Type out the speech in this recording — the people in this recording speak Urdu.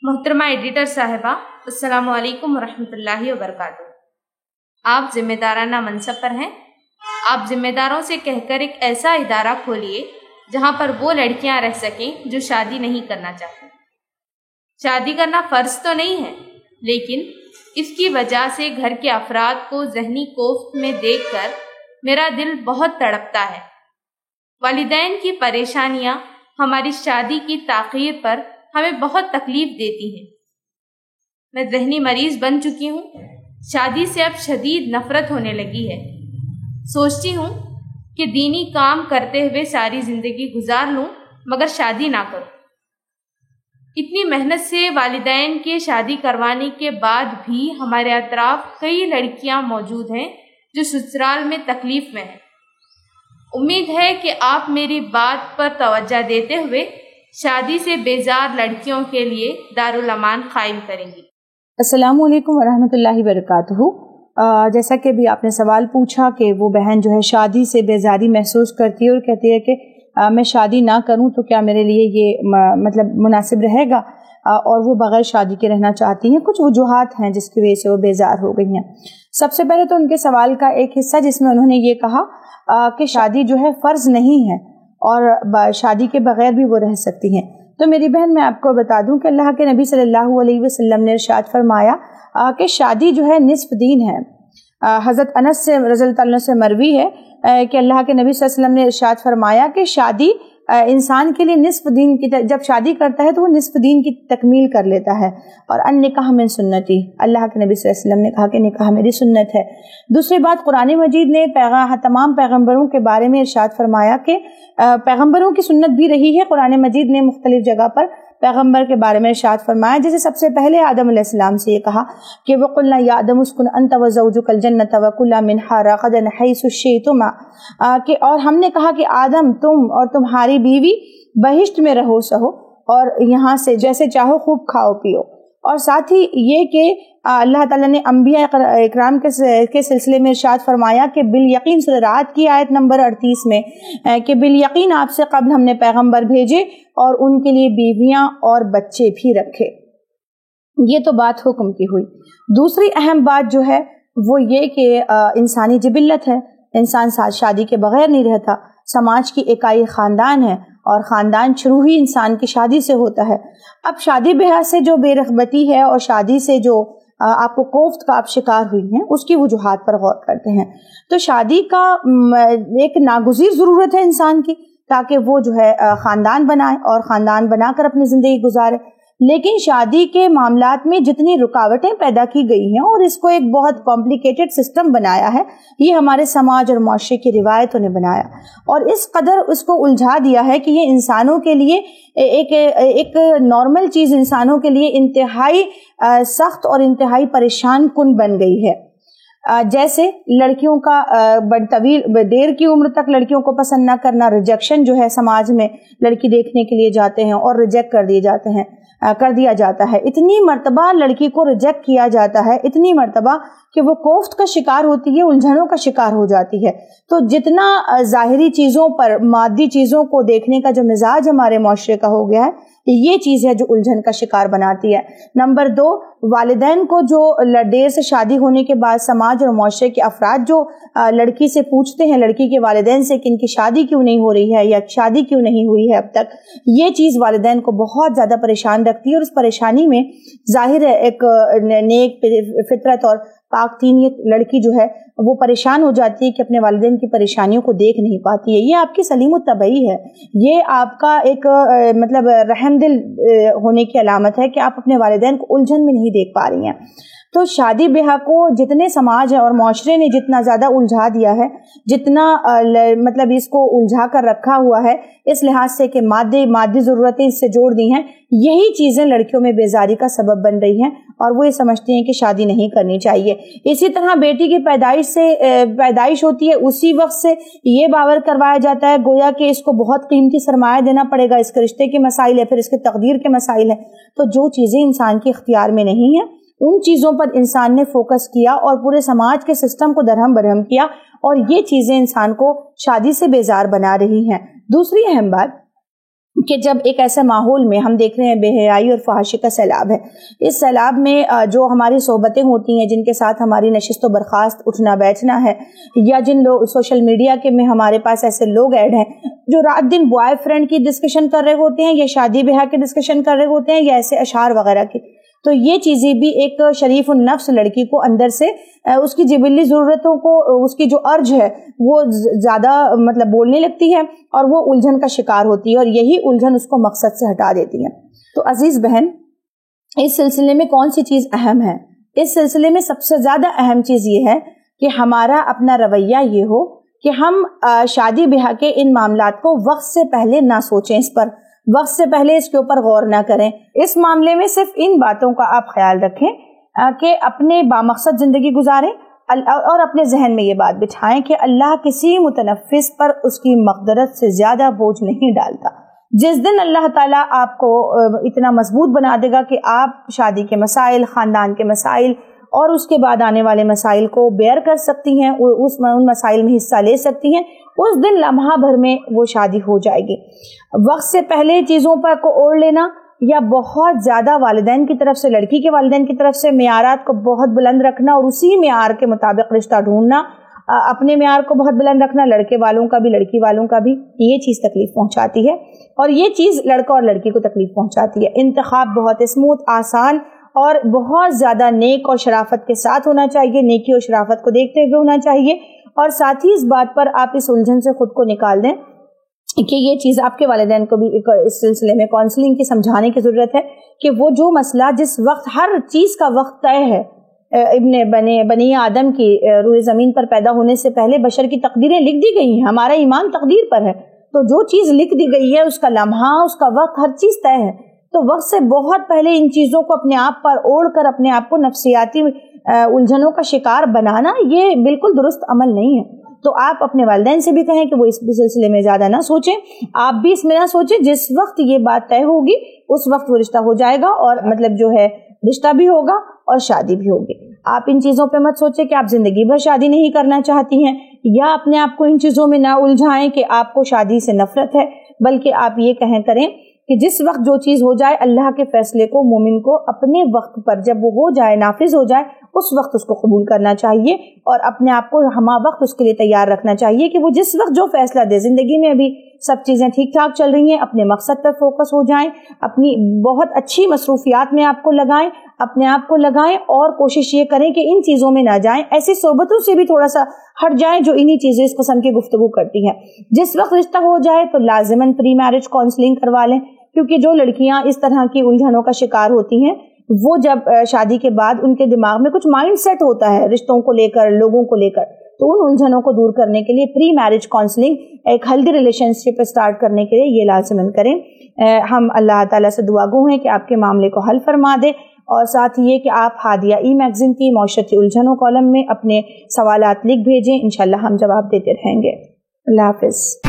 محترمہ ایڈیٹر صاحبہ، السلام علیکم ورحمۃ اللہ وبرکاتہ۔ آپ ذمہ دارانہ منصب پر ہیں۔ آپ ذمہ داروں سے کہہ کر ایک ایسا ادارہ کھولیے جہاں پر وہ لڑکیاں رہ سکیں جو شادی نہیں کرنا چاہتی۔ شادی کرنا فرض تو نہیں ہے، لیکن اس کی وجہ سے گھر کے افراد کو ذہنی کوفت میں دیکھ کر میرا دل بہت تڑپتا ہے۔ والدین کی پریشانیاں ہماری شادی کی تاخیر پر ہمیں بہت تکلیف دیتی ہیں۔ میں ذہنی مریض بن چکی ہوں۔ شادی سے اب شدید نفرت ہونے لگی ہے۔ سوچتی ہوں کہ دینی کام کرتے ہوئے ساری زندگی گزار لوں مگر شادی نہ کروں۔ اتنی محنت سے والدین کے شادی کروانے کے بعد بھی ہمارے اطراف کئی لڑکیاں موجود ہیں جو سسرال میں تکلیف میں ہیں۔ امید ہے کہ آپ میری بات پر توجہ دیتے ہوئے شادی سے بیزار لڑکیوں کے لیے دارالامان قائم کریں گی۔ السلام علیکم ورحمۃ اللہ وبرکاتہ۔ جیسا کہ بھی آپ نے سوال پوچھا کہ وہ بہن جو ہے شادی سے بیزاری محسوس کرتی ہے اور کہتی ہے کہ میں شادی نہ کروں تو کیا میرے لیے یہ مطلب مناسب رہے گا، اور وہ بغیر شادی کے رہنا چاہتی ہیں۔ کچھ وجوہات ہیں جس کی وجہ سے وہ بیزار ہو گئی ہیں۔ سب سے پہلے تو ان کے سوال کا ایک حصہ جس میں انہوں نے یہ کہا کہ شادی جو ہے فرض نہیں ہے اور شادی کے بغیر بھی وہ رہ سکتی ہیں۔ تو میری بہن، میں آپ کو بتا دوں کہ اللہ کے نبی صلی اللہ علیہ وسلم نے ارشاد فرمایا کہ شادی جو ہے نصف دین ہے۔ حضرت انس سے رضی اللہ عنہ سے مروی ہے کہ اللہ کے نبی صلی اللہ علیہ وسلم نے ارشاد فرمایا کہ شادی انسان کے لیے نصف دین کی، جب شادی کرتا ہے تو وہ نصف دین کی تکمیل کر لیتا ہے۔ اور ان نکاح من سنتی، اللہ کے نبی صلی اللہ علیہ وسلم نے کہا کہ نکاح میری سنت ہے۔ دوسری بات، قرآن مجید نے تمام پیغمبروں کے بارے میں ارشاد فرمایا کہ پیغمبروں کی سنت بھی رہی ہے۔ قرآن مجید نے مختلف جگہ پر پیغمبر کے بارے میں ارشاد فرمایا، جیسے سب سے پہلے آدم علیہ السلام سے یہ کہا کہ وَقُلْنَا يَا آدَمُ اسْكُنْ أَنْتَ وَزَوْجُكَ الْجَنَّةَ وَكُلَا مِنْهَا رَغَدًا حَيْثُ شِئْتُمَا، کہ اور ہم نے کہا کہ آدم، تم اور تمہاری بیوی بہشت میں رہو سہو اور یہاں سے جیسے چاہو خوب کھاؤ پیو۔ اور ساتھ ہی یہ کہ اللہ تعالیٰ نے انبیاء اکرام کے سلسلے میں ارشاد فرمایا کہ بالیقین، سورہ رعد کی آیت نمبر 38 میں، کہ بالیقین آپ سے قبل ہم نے پیغمبر بھیجے اور ان کے لیے بیویاں اور بچے بھی رکھے۔ یہ تو بات حکم کی ہوئی۔ دوسری اہم بات جو ہے وہ یہ کہ انسانی جبلت ہے، انسان شادی کے بغیر نہیں رہتا۔ سماج کی اکائی خاندان ہے اور خاندان شروع ہی انسان کی شادی سے ہوتا ہے۔ اب شادی بیاہ سے جو بے رغبتی ہے اور شادی سے جو آپ کو کوفت کا آپ شکار ہوئی ہیں، اس کی وجوہات پر غور کرتے ہیں۔ تو شادی کا ایک ناگزیر ضرورت ہے انسان کی، تاکہ وہ جو ہے خاندان بنائے اور خاندان بنا کر اپنی زندگی گزارے۔ لیکن شادی کے معاملات میں جتنی رکاوٹیں پیدا کی گئی ہیں اور اس کو ایک بہت کمپلیکیٹڈ سسٹم بنایا ہے، یہ ہمارے سماج اور معاشرے کی روایتوں نے بنایا اور اس قدر اس کو الجھا دیا ہے کہ یہ انسانوں کے لیے ایک نارمل چیز، انسانوں کے لیے انتہائی سخت اور انتہائی پریشان کن بن گئی ہے۔ جیسے لڑکیوں کا دیر کی عمر تک لڑکیوں کو پسند نہ کرنا، ریجیکشن جو ہے سماج میں، لڑکی دیکھنے کے لیے جاتے ہیں اور ریجیکٹ کر دیا جاتا ہے۔ اتنی مرتبہ لڑکی کو ریجیکٹ کیا جاتا ہے، اتنی مرتبہ کہ وہ کوفت کا شکار ہوتی ہے، الجھنوں کا شکار ہو جاتی ہے۔ تو جتنا ظاہری چیزوں پر، مادی چیزوں کو دیکھنے کا جو مزاج ہمارے معاشرے کا ہو گیا ہے، یہ چیز ہے جو الجھن کا شکار بناتی ہے۔ نمبر 2، والدین کو جو دیر سے شادی ہونے کے بعد سماج اور معاشرے کے افراد جو لڑکی سے پوچھتے ہیں، لڑکی کے والدین سے کہ ان کی شادی کیوں نہیں ہو رہی ہے یا شادی کیوں نہیں ہوئی ہے اب تک، یہ چیز والدین کو بہت زیادہ پریشان رکھتی ہے۔ اور اس پریشانی میں ظاہر ہے ایک نیک فطرت اور پاک دین لڑکی جو ہے وہ پریشان ہو جاتی ہے کہ اپنے والدین کی پریشانیوں کو دیکھ نہیں پاتی ہے۔ یہ آپ کی سلیم الطبعی ہے، یہ آپ کا ایک مطلب رحم دل ہونے کی علامت ہے کہ آپ اپنے والدین کو الجھن میں نہیں دیکھ پا رہی ہیں۔ تو شادی بیاہ کو جتنے سماج اور معاشرے نے جتنا زیادہ الجھا دیا ہے، جتنا مطلب اس کو الجھا کر رکھا ہوا ہے اس لحاظ سے کہ مادی ضرورتیں اس سے جوڑ دی ہیں، یہی چیزیں لڑکیوں میں بیزاری کا سبب بن رہی ہیں اور وہ یہ سمجھتی ہیں کہ شادی نہیں کرنی چاہیے۔ اسی طرح بیٹی کی پیدائش ہوتی ہے، اسی وقت سے یہ باور کروایا جاتا ہے گویا کہ اس کو بہت قیمتی سرمایہ دینا پڑے گا، اس کے رشتے کے مسائل ہے، پھر اس کے تقدیر کے مسائل ہیں۔ تو جو چیزیں انسان کے اختیار میں نہیں ہیں ان چیزوں پر انسان نے فوکس کیا اور پورے سماج کے سسٹم کو درہم برہم کیا، اور یہ چیزیں انسان کو شادی سے بیزار بنا رہی ہیں۔ دوسری اہم بات، کہ جب ایک ایسے ماحول میں ہم دیکھ رہے ہیں بے حیائی اور فحاشی کا سیلاب ہے، اس سیلاب میں جو ہماری صحبتیں ہوتی ہیں، جن کے ساتھ ہماری نشست و برخاست اٹھنا بیٹھنا ہے، یا جن لوگ سوشل میڈیا کے میں ہمارے پاس ایسے لوگ ایڈ ہیں جو رات دن بوائے فرینڈ کی ڈسکشن کر رہے ہوتے ہیں، یا شادی بیاہ کی ڈسکشن کر رہے ہوتے ہیں، یا ایسے اشعار وغیرہ کی، تو یہ چیزیں بھی ایک شریف النفس لڑکی کو اندر سے اس کی جبلی ضرورتوں کو، اس کی جو ارج ہے وہ زیادہ مطلب بولنے لگتی ہے اور وہ الجھن کا شکار ہوتی ہے، اور یہی الجھن اس کو مقصد سے ہٹا دیتی ہے۔ تو عزیز بہن، اس سلسلے میں کون سی چیز اہم ہے؟ اس سلسلے میں سب سے زیادہ اہم چیز یہ ہے کہ ہمارا اپنا رویہ یہ ہو کہ ہم شادی بیاہ کے ان معاملات کو وقت سے پہلے نہ سوچیں، اس پر وقت سے پہلے اس کے اوپر غور نہ کریں۔ اس معاملے میں صرف ان باتوں کا آپ خیال رکھیں کہ اپنے بامقصد زندگی گزاریں، اور اپنے ذہن میں یہ بات بٹھائیں کہ اللہ کسی متنفس پر اس کی مقدرت سے زیادہ بوجھ نہیں ڈالتا۔ جس دن اللہ تعالیٰ آپ کو اتنا مضبوط بنا دے گا کہ آپ شادی کے مسائل، خاندان کے مسائل اور اس کے بعد آنے والے مسائل کو بیئر کر سکتی ہیں، ان مسائل میں حصہ لے سکتی ہیں، اس دن لمحہ بھر میں وہ شادی ہو جائے گی۔ وقت سے پہلے چیزوں پر کو اوڑھ لینا، یا بہت زیادہ والدین کی طرف سے، لڑکی کے والدین کی طرف سے معیارات کو بہت بلند رکھنا اور اسی معیار کے مطابق رشتہ ڈھونڈنا، اپنے معیار کو بہت بلند رکھنا، لڑکے والوں کا بھی لڑکی والوں کا بھی، یہ چیز تکلیف پہنچاتی ہے، اور یہ چیز لڑکا اور لڑکی کو تکلیف پہنچاتی ہے۔ انتخاب بہت اسموتھ، آسان اور بہت زیادہ نیک اور شرافت کے ساتھ ہونا چاہیے، نیکی اور شرافت کو دیکھتے ہوئے ہونا چاہیے، اور ساتھ ہی اس بات پر آپ اس الجھن سے خود کو نکال دیں کہ یہ چیز آپ کے والدین کو بھی اس سلسلے میں کاؤنسلنگ کی سمجھانے کی ضرورت ہے کہ وہ جو مسئلہ جس وقت، ہر چیز کا وقت طے ہے، بنی آدم کی روئے زمین پر پیدا ہونے سے پہلے بشر کی تقدیریں لکھ دی گئی ہیں، ہمارا ایمان تقدیر پر ہے، تو جو چیز لکھ دی گئی ہے اس کا لمحہ، اس کا وقت، ہر چیز طے ہے، تو وقت سے بہت پہلے ان چیزوں کو اپنے آپ پر اوڑھ کر اپنے آپ کو نفسیاتی الجھنوں کا شکار بنانا یہ بالکل درست عمل نہیں ہے۔ تو آپ اپنے والدین سے بھی کہیں کہ وہ اس سلسلے میں زیادہ نہ سوچیں، آپ بھی اس میں نہ سوچیں، جس وقت یہ بات طے ہوگی اس وقت وہ رشتہ ہو جائے گا، اور مطلب جو ہے رشتہ بھی ہوگا اور شادی بھی ہوگی۔ آپ ان چیزوں پہ مت سوچیں کہ آپ زندگی بھر شادی نہیں کرنا چاہتی ہیں، یا اپنے آپ کو ان چیزوں میں نہ الجھائیں کہ آپ کو شادی سے نفرت ہے، بلکہ آپ یہ کریں کہ جس وقت جو چیز ہو جائے، اللہ کے فیصلے کو مومن کو اپنے وقت پر جب وہ ہو جائے، نافذ ہو جائے، اس وقت اس کو قبول کرنا چاہیے، اور اپنے آپ کو ہمہ وقت اس کے لیے تیار رکھنا چاہیے کہ وہ جس وقت جو فیصلہ دے، زندگی میں ابھی سب چیزیں ٹھیک ٹھاک چل رہی ہیں، اپنے مقصد پر فوکس ہو جائیں، اپنی بہت اچھی مصروفیات میں آپ کو لگائیں، اپنے آپ کو لگائیں، اور کوشش یہ کریں کہ ان چیزوں میں نہ جائیں، ایسی صحبتوں سے بھی تھوڑا سا ہٹ جائیں جو انہی چیزیں اس قسم کی گفتگو کرتی ہیں۔ جس وقت رشتہ ہو جائے تو لازماً پری میرج کاؤنسلنگ کروا لیں، کیونکہ جو لڑکیاں اس طرح کی الجھنوں کا شکار ہوتی ہیں، وہ جب شادی کے بعد ان کے دماغ میں کچھ مائنڈ سیٹ ہوتا ہے رشتوں کو لے کر، لوگوں کو لے کر، تو ان الجھنوں کو دور کرنے کے لیے پری میرج کاؤنسلنگ، ایک ہیلدی ریلیشن شپ اسٹارٹ کرنے کے لیے یہ لازماً کریں۔ ہم اللہ تعالیٰ سے دعا گو ہیں کہ آپ کے معاملے کو حل فرما دے، اور ساتھ یہ کہ آپ ہادیہ ای میگزین کی معاشرتی الجھنوں کالم میں اپنے سوالات لکھ بھیجیں، انشاءاللہ ہم جواب دیتے رہیں گے۔ اللہ حافظ۔